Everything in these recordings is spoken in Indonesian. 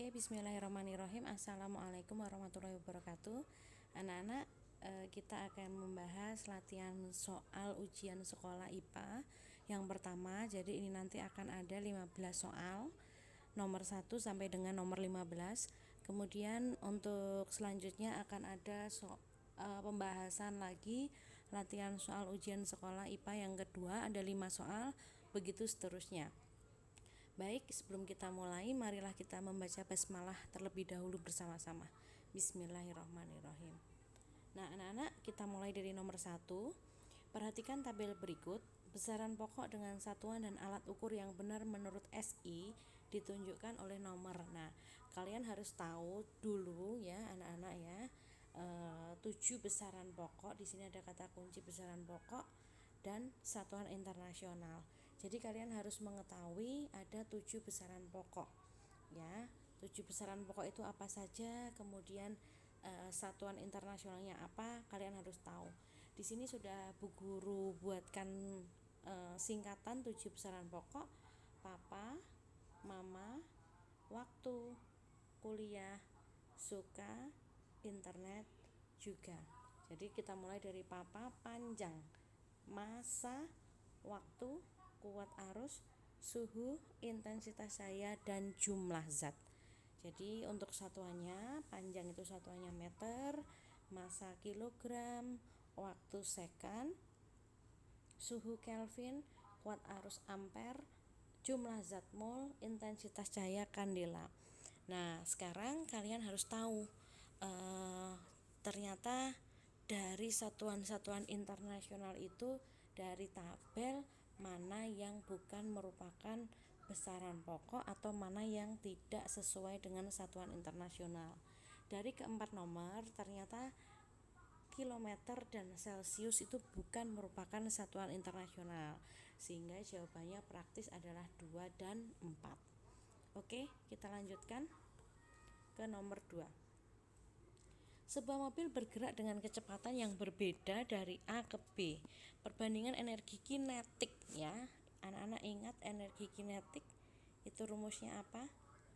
Oke, bismillahirrahmanirrahim. Assalamualaikum warahmatullahi wabarakatuh. Anak-anak, kita akan membahas latihan soal ujian sekolah IPA yang pertama. Jadi ini nanti akan ada 15 soal, nomor 1 sampai dengan nomor 15. Kemudian untuk selanjutnya akan ada pembahasan lagi latihan soal ujian sekolah IPA yang kedua, ada 5 soal, begitu seterusnya. Baik, sebelum kita mulai, marilah kita membaca basmalah terlebih dahulu bersama-sama. Bismillahirrahmanirrahim. Nah, anak-anak, kita mulai dari nomor 1. Perhatikan tabel berikut. Besaran pokok dengan satuan dan alat ukur yang benar menurut SI ditunjukkan oleh nomor. Nah, kalian harus tahu dulu ya, anak-anak ya. 7 besaran pokok. Di sini ada kata kunci besaran pokok dan satuan internasional. Jadi kalian harus mengetahui ada 7 besaran pokok ya. 7 besaran pokok itu apa saja, kemudian satuan internasionalnya apa, kalian harus tahu. Di sini sudah Bu Guru buatkan singkatan 7 besaran pokok: papa, mama, waktu, kuliah, suka, internet juga. Jadi kita mulai dari papa, panjang, masa, waktu, kuat arus, suhu, intensitas cahaya, dan jumlah zat. Jadi untuk satuannya, panjang itu satuannya meter, masa kilogram, waktu second, suhu Kelvin, kuat arus ampere, jumlah zat mol, intensitas cahaya kandela. Nah, sekarang kalian harus tahu ternyata dari satuan-satuan internasional itu dari tabel mana yang bukan merupakan besaran pokok atau mana yang tidak sesuai dengan satuan internasional. Dari keempat nomor ternyata kilometer dan celcius itu bukan merupakan satuan internasional, sehingga jawabannya praktis adalah 2 dan 4. Oke, kita lanjutkan ke nomor 2. Sebuah mobil bergerak dengan kecepatan yang berbeda dari A ke B. Perbandingan energi kinetik ya. Anak-anak ingat energi kinetik itu rumusnya apa?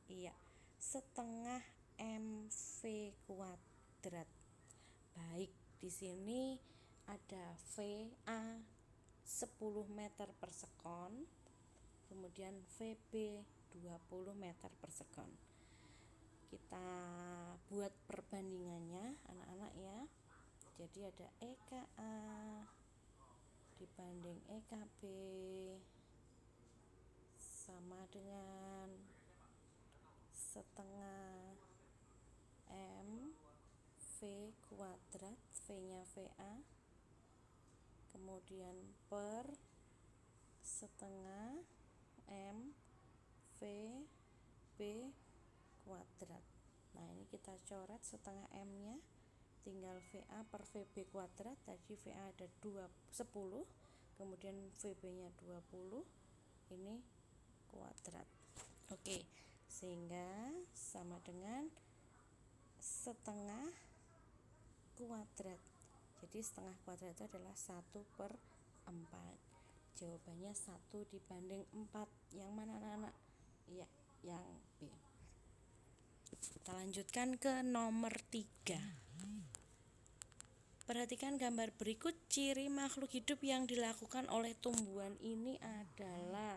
Iya, setengah mv kuadrat. Baik, di sini ada VA 10 meter per sekon, kemudian VB 20 meter per sekon. Kita buat perbandingannya anak-anak ya. Jadi ada EKA dibanding EKB sama dengan setengah M V kuadrat, V nya VA, kemudian per setengah M V B kuadrat. Nah, ini kita coret setengah M nya, tinggal VA per VB kuadrat. Tadi VA ada 10, kemudian VB nya 20, ini kuadrat. Oke, sehingga sama dengan setengah kuadrat. Jadi setengah kuadrat itu adalah 1/4. Jawabannya 1 dibanding 4. Yang mana anak-anak? Iya, yang B. Kita lanjutkan ke nomor 3. Perhatikan gambar berikut. Ciri makhluk hidup yang dilakukan oleh tumbuhan ini adalah.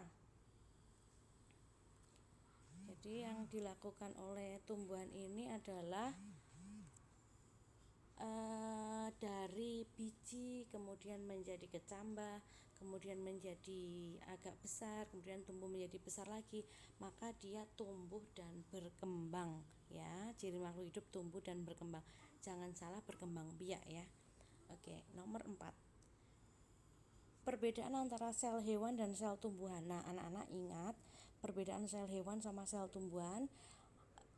Jadi yang dilakukan oleh tumbuhan ini adalah dari biji kemudian menjadi kecambah, kemudian menjadi agak besar, kemudian tumbuh menjadi besar lagi, maka dia tumbuh dan berkembang ya. Ciri makhluk hidup tumbuh dan berkembang, jangan salah berkembang biak ya. Oke, nomor 4. Perbedaan antara sel hewan dan sel tumbuhan. Nah, anak-anak ingat perbedaan sel hewan sama sel tumbuhan.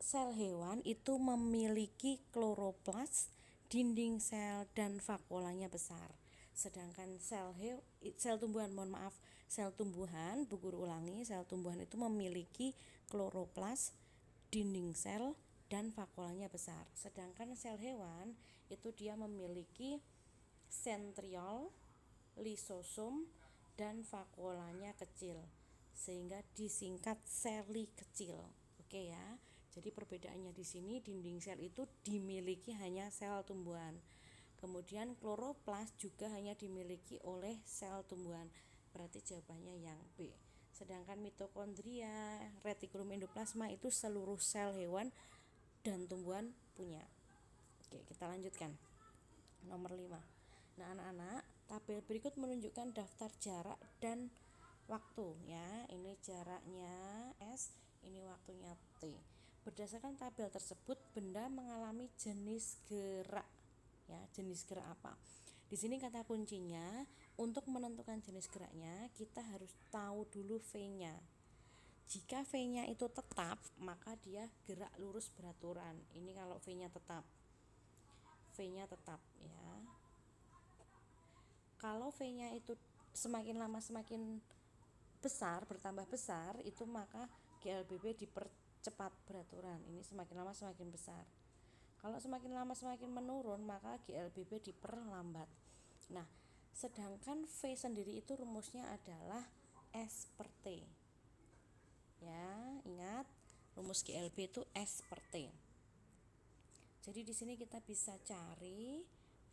Sel hewan itu memiliki kloroplas, dinding sel, dan vakuolanya besar. Sedangkan sel tumbuhan, sel tumbuhan, Bu Guru ulangi, sel tumbuhan itu memiliki kloroplas, dinding sel, dan vakuolanya besar. Sedangkan sel hewan itu dia memiliki sentriol, lisosom, dan vakuolanya kecil, sehingga disingkat seli kecil. Oke ya. Jadi perbedaannya di sini, dinding sel itu dimiliki hanya sel tumbuhan. Kemudian kloroplas juga hanya dimiliki oleh sel tumbuhan. Berarti jawabannya yang B. Sedangkan mitokondria, retikulum endoplasma itu seluruh sel hewan dan tumbuhan punya. Oke, kita lanjutkan. Nomor 5. Nah, anak-anak, tabel berikut menunjukkan daftar jarak dan waktu ya. Ini jaraknya S, ini waktunya T. Berdasarkan tabel tersebut, benda mengalami jenis gerak. Ya, jenis gerak apa? Di sini kata kuncinya, untuk menentukan jenis geraknya, kita harus tahu dulu V-nya. Jika V-nya itu tetap, maka dia gerak lurus beraturan. Ini kalau V-nya tetap. V-nya tetap ya. Kalau V-nya itu semakin lama semakin besar, bertambah besar, itu maka GLBB dipercepat beraturan. Ini semakin lama semakin besar. Kalau semakin lama semakin menurun, maka GLBB diperlambat. Nah, sedangkan V sendiri itu rumusnya adalah S per T. Ya, ingat rumus GLB itu S per T. Jadi di sini kita bisa cari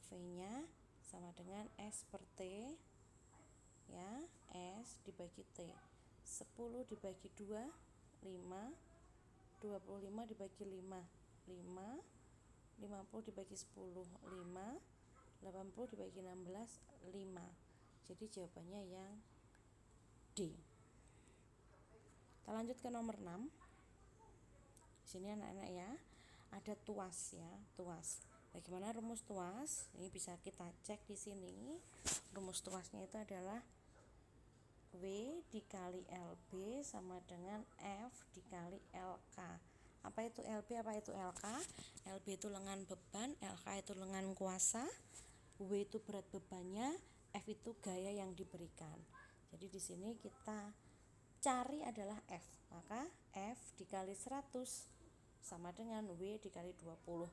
V-nya sama dengan S per T. Ya, S dibagi T. 10 dibagi 2, 5. 25 dibagi 5, 5. 50 dibagi 10, 5. 80 dibagi 16, 5. Jadi jawabannya yang D. Kita lanjut ke nomor 6. Di sini anak-anak ya, ada tuas ya, tuas. Bagaimana rumus tuas? Ini bisa kita cek di sini. Rumus tuasnya itu adalah W dikali LB sama dengan F dikali LK. Apa itu LB, apa itu LK? LB itu lengan beban, LK itu lengan kuasa, W itu berat bebannya, F itu gaya yang diberikan. Jadi di sini kita cari adalah F. Maka F dikali 100 sama dengan W dikali 20.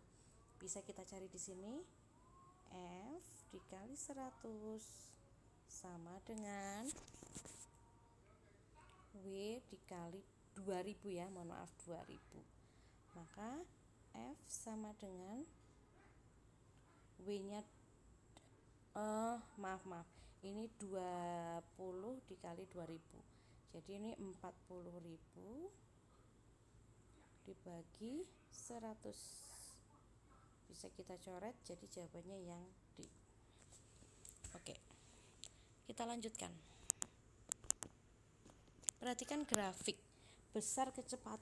Bisa kita cari di sini. F dikali 100 sama dengan W dikali 2000 ya, mohon maaf 2000. Maka F sama dengan W-nya maaf. Ini 20 dikali 2000. Jadi ini 40.000 dibagi 100. Bisa kita coret, jadi jawabannya yang D. Oke. Kita lanjutkan. Perhatikan grafik besar cepat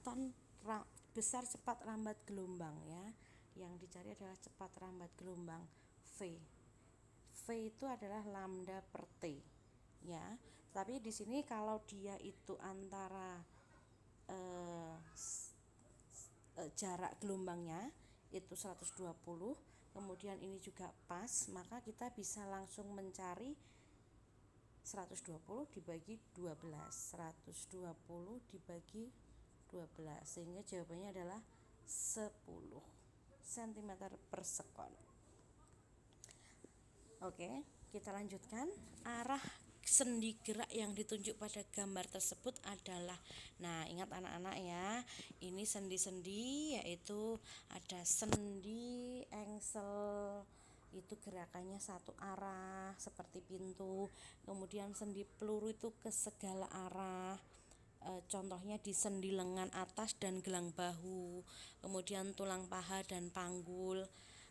rambat gelombang ya. Yang dicari adalah cepat rambat gelombang V. V itu adalah lambda per T ya. Tapi di sini kalau dia itu antara jarak gelombangnya itu 120, kemudian ini juga pas, maka kita bisa langsung mencari 120 dibagi 12, 120 dibagi 12, sehingga jawabannya adalah 10 cm per sekon. Oke, kita lanjutkan. Arah sendi gerak yang ditunjuk pada gambar tersebut adalah, nah ingat anak-anak ya, ini sendi-sendi, yaitu ada sendi engsel, itu gerakannya satu arah seperti pintu. Kemudian sendi peluru itu ke segala arah, contohnya di sendi lengan atas dan gelang bahu, kemudian tulang paha dan panggul.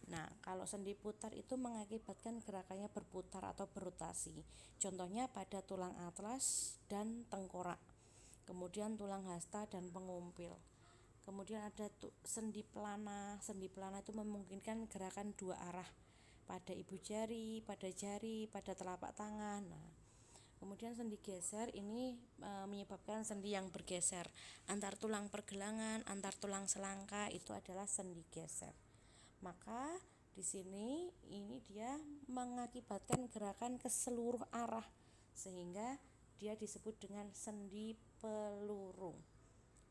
Nah, kalau sendi putar itu mengakibatkan gerakannya berputar atau berotasi. Contohnya pada tulang atlas dan tengkorak. Kemudian tulang hasta dan pengumpil. Kemudian ada sendi pelana. Sendi pelana itu memungkinkan gerakan dua arah pada ibu jari, pada telapak tangan. Nah, kemudian sendi geser ini menyebabkan sendi yang bergeser antar tulang pergelangan, antar tulang selangka, itu adalah sendi geser. Maka di sini ini dia mengakibatkan gerakan ke seluruh arah sehingga dia disebut dengan sendi peluru.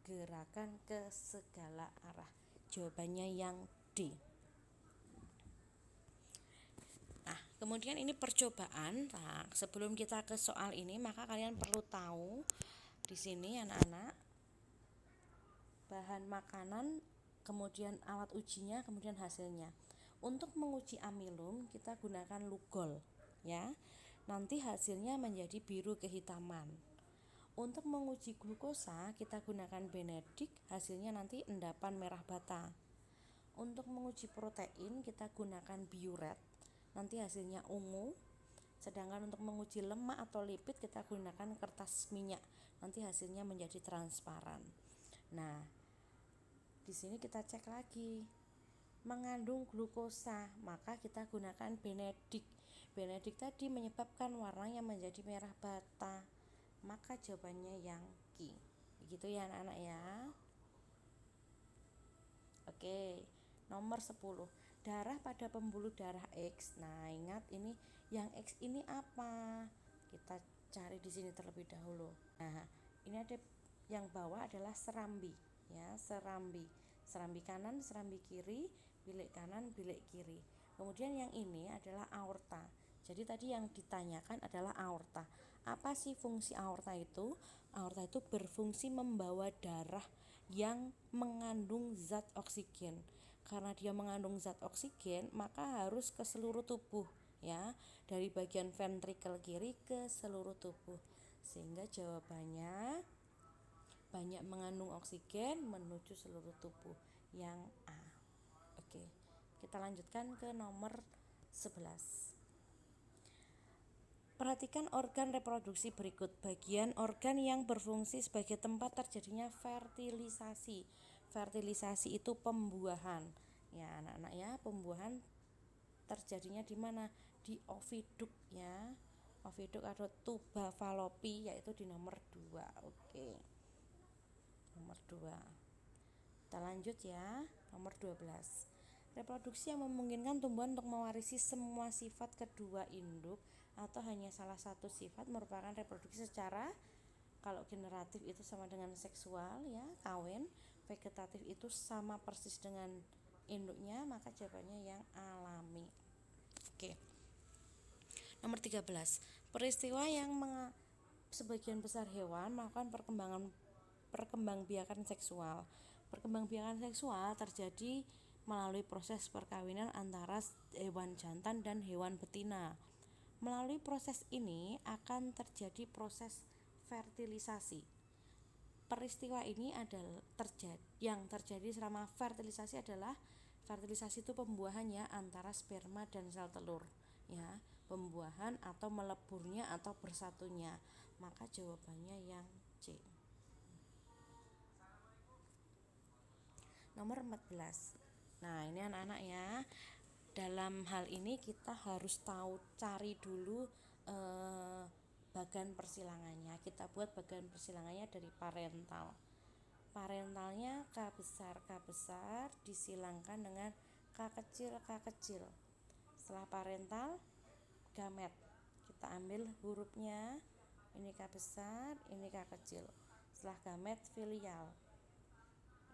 Gerakan ke segala arah. Jawabannya yang D. Nah, kemudian ini percobaan. Nah, sebelum kita ke soal ini, maka kalian perlu tahu di sini anak-anak bahan makanan, kemudian alat ujinya, kemudian hasilnya. Untuk menguji amilum kita gunakan Lugol ya. Nanti hasilnya menjadi biru kehitaman. Untuk menguji glukosa kita gunakan Benedict, hasilnya nanti endapan merah bata. Untuk menguji protein kita gunakan Biuret, nanti hasilnya ungu. Sedangkan untuk menguji lemak atau lipid kita gunakan kertas minyak, nanti hasilnya menjadi transparan. Nah, di sini kita cek lagi. Mengandung glukosa, maka kita gunakan Benedict. Benedict tadi menyebabkan warnanya menjadi merah bata. Maka jawabannya yang Q. Begitu ya anak-anak ya. Oke, nomor 10. Darah pada pembuluh darah X. Nah, ingat ini yang X ini apa? Kita cari di sini terlebih dahulu. Nah, ini ada yang bawah adalah serambi ya, serambi. Serambi kanan, serambi kiri, bilik kanan, bilik kiri. Kemudian yang ini adalah aorta. Jadi tadi yang ditanyakan adalah aorta. Apa sih fungsi aorta itu? Aorta itu berfungsi membawa darah yang mengandung zat oksigen. Karena dia mengandung zat oksigen, maka harus ke seluruh tubuh ya, dari bagian ventrikel kiri ke seluruh tubuh. Sehingga jawabannya banyak mengandung oksigen menuju seluruh tubuh, yang A. Oke, kita lanjutkan ke nomor 11. Perhatikan organ reproduksi berikut. Bagian organ yang berfungsi sebagai tempat terjadinya fertilisasi. Fertilisasi itu pembuahan. Ya, anak-anak ya, pembuahan terjadinya di mana? Di oviduk ya. Oviduk atau tuba falopi, yaitu di nomor 2. Oke. Nomor 2. Kita lanjut ya, nomor 12. Reproduksi yang memungkinkan tumbuhan untuk mewarisi semua sifat kedua induk atau hanya salah satu sifat merupakan reproduksi secara, kalau generatif itu sama dengan seksual ya, kawin. Vegetatif itu sama persis dengan induknya, maka jawabannya yang alami. Oke. Nomor 13. Peristiwa yang sebagian besar hewan melakukan perkembangbiakan seksual. Perkembangbiakan seksual terjadi melalui proses perkawinan antara hewan jantan dan hewan betina. Melalui proses ini akan terjadi proses fertilisasi. Peristiwa ini adalah yang terjadi selama fertilisasi adalah, fertilisasi itu pembuahan ya, antara sperma dan sel telur ya, pembuahan atau meleburnya atau bersatunya. Maka jawabannya yang C. Nomor 14. Nah, ini anak-anak ya. Dalam hal ini kita harus tahu, cari dulu bagan persilangannya. Kita buat bagan persilangannya dari parental. Parentalnya K besar disilangkan dengan K kecil. Setelah parental, gamet. Kita ambil hurufnya, ini K besar, ini K kecil. Setelah gamet, filial.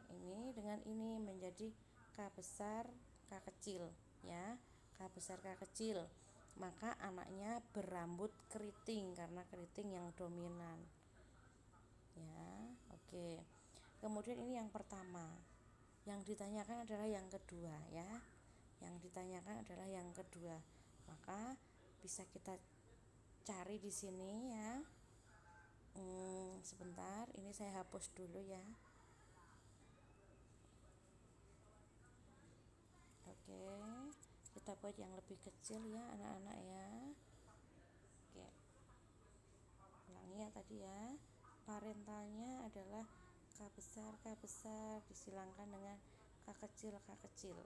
Ini dengan ini menjadi K besar, K kecil ya, K besar K kecil. Maka anaknya berambut keriting karena keriting yang dominan ya. Oke. Kemudian ini yang pertama. Yang ditanyakan adalah yang kedua ya. Yang ditanyakan adalah yang kedua. Maka bisa kita cari di sini ya. Sebentar, ini saya hapus dulu ya. Oke, kita buat yang lebih kecil ya anak-anak ya. Oke, ulangi ya tadi ya. Parentalnya adalah K besar disilangkan dengan K kecil.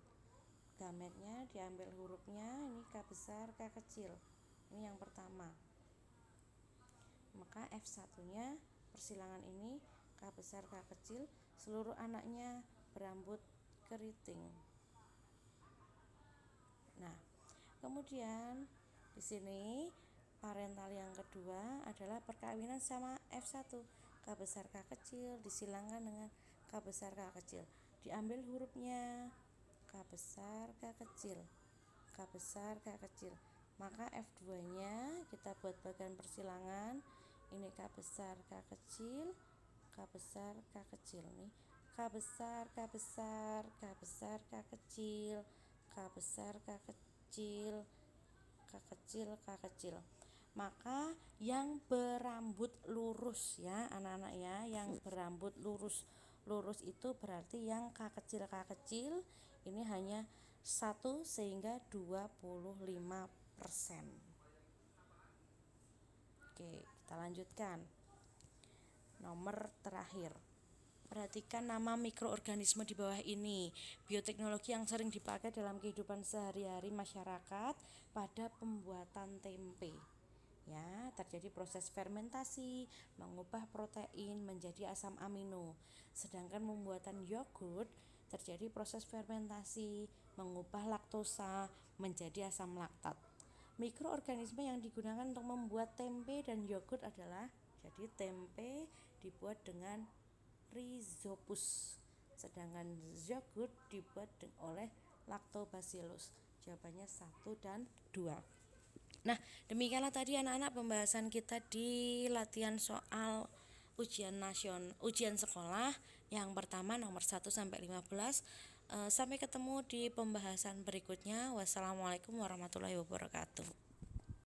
Gametnya diambil hurufnya, ini K besar K kecil. Ini yang pertama. Maka F1-nya persilangan ini K besar K kecil, seluruh anaknya berambut keriting. Nah, kemudian di sini parental yang kedua adalah perkawinan sama F1, K besar K kecil disilangkan dengan K besar K kecil. Diambil hurufnya K besar K kecil, K besar K kecil. Maka F2-nya kita buat bagan persilangan. Ini K besar K kecil, K besar K kecil. Nih, K K besar, K besar, K besar, K kecil, K besar, K kecil, K kecil, K kecil. Maka yang berambut lurus ya anak-anak ya, yang berambut lurus itu berarti yang K kecil ini hanya 1 sehingga 25%. Oke, kita lanjutkan. Nomor terakhir. Perhatikan nama mikroorganisme di bawah ini. Bioteknologi yang sering dipakai dalam kehidupan sehari-hari masyarakat pada pembuatan tempe. Ya, terjadi proses fermentasi, mengubah protein menjadi asam amino. Sedangkan pembuatan yogurt terjadi proses fermentasi, mengubah laktosa menjadi asam laktat. Mikroorganisme yang digunakan untuk membuat tempe dan yogurt adalah, jadi tempe dibuat dengan Rhizopus, sedangkan yogurt dibuat oleh Lactobacillus. Jawabannya 1 dan 2. Nah, demikianlah tadi anak-anak pembahasan kita di latihan soal ujian sekolah yang pertama nomor 1 sampai 15. Sampai ketemu di pembahasan berikutnya. Wassalamualaikum warahmatullahi wabarakatuh.